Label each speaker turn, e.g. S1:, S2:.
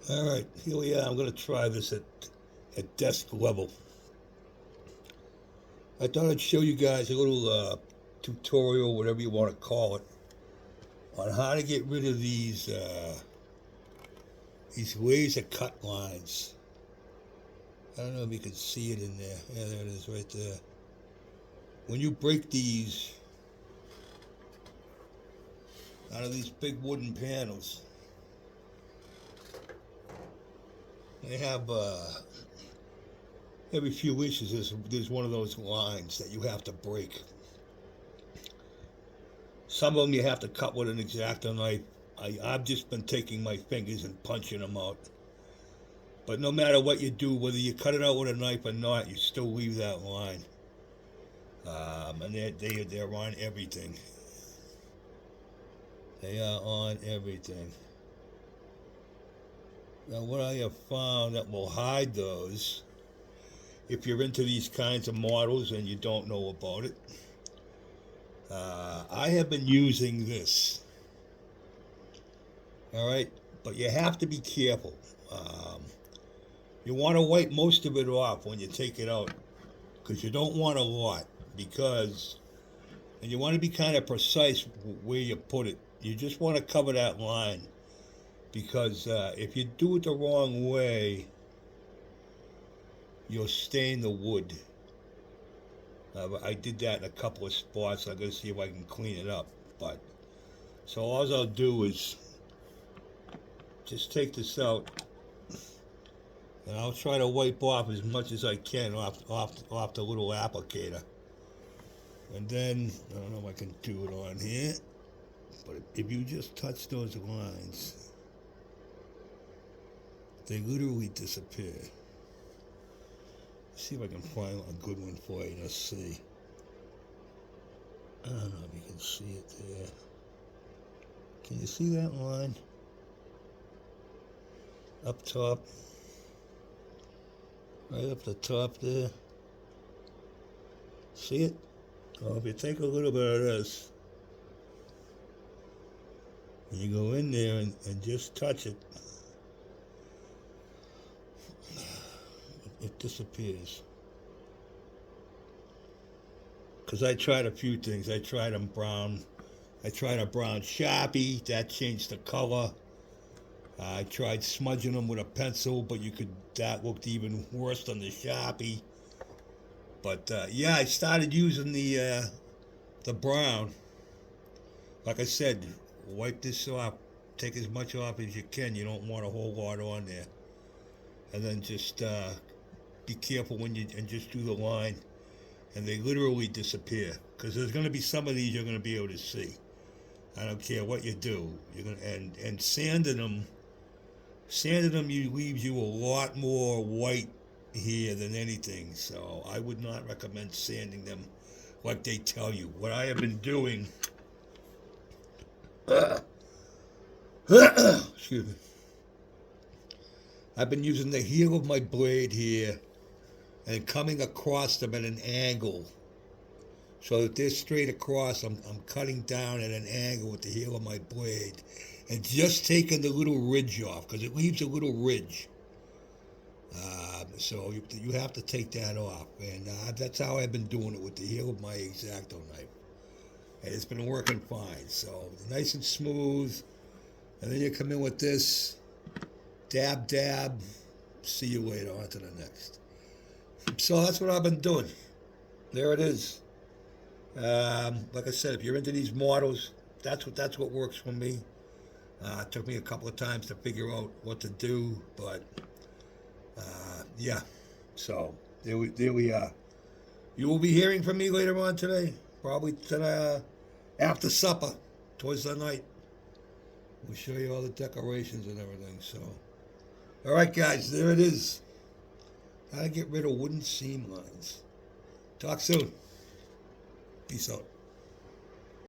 S1: All right, here we are. I'm going to try this at desk level. I thought I'd show you guys a little tutorial, whatever you want to call it, on how to get rid of these laser cut lines. I don't know if you can see it in there. Yeah, there it is right there. When you break these out of these big wooden panels, they have every few inches there's one of those lines that you have to break. Some of them you have to cut with an X-Acto knife. I've just been taking my fingers and punching them out. But no matter what you do, whether you cut it out with a knife or not, you still leave that line. And they're on everything. They are on everything. Now, what I have found that will hide those, if you're into these kinds of models and you don't know about it, I have been using this. All right, but you have to be careful. You want to wipe most of it off when you take it out, because you don't want a lot. And you want to be kind of precise where you put it. You just want to cover that line, because if you do it the wrong way, you'll stain the wood. I did that in a couple of spots. I'm going to see if I can clean it up. But so all I'll do is just take this out, and I'll try to wipe off as much as I can off the little applicator. And then, I don't know if I can do it on here, but if you just touch those lines, they literally disappear. Let's see if I can find a good one for you. Let's see. I don't know if you can see it there. Can you see that line? Up top. Right up the top there. See it? Well, if you take a little bit of this, and you go in there and just touch it, it disappears. Because I tried a few things. I tried a brown Sharpie. That changed the color. I tried smudging them with a pencil, but that looked even worse than the Sharpie. But yeah, I started using the brown. Like I said, wipe this off. Take as much off as you can. You don't want a whole lot on there. And then just be careful and just do the line. And they literally disappear. Because there's going to be some of these you're going to be able to see. I don't care what you do. And sanding them leaves you a lot more white here than anything. So I would not recommend sanding them like they tell you. What I have been doing, excuse me, I've been using the heel of my blade here and coming across them at an angle. So that they're straight across, I'm cutting down at an angle with the heel of my blade and just taking the little ridge off, because it leaves a little ridge. So you have to take that off. And that's how I've been doing it with the heel of my X-Acto knife. And it's been working fine. So nice and smooth. And then you come in with this, dab, dab. See you later, on to the next. So that's what I've been doing. There it is. Like I said, if you're into these models, that's what works for me. It took me a couple of times to figure out what to do, but yeah. So there we are. You will be hearing from me later on today, probably after supper, towards the night. We'll show you all the decorations and everything. So, all right, guys, there it is. How to get rid of wooden seam lines. Talk soon. Peace out.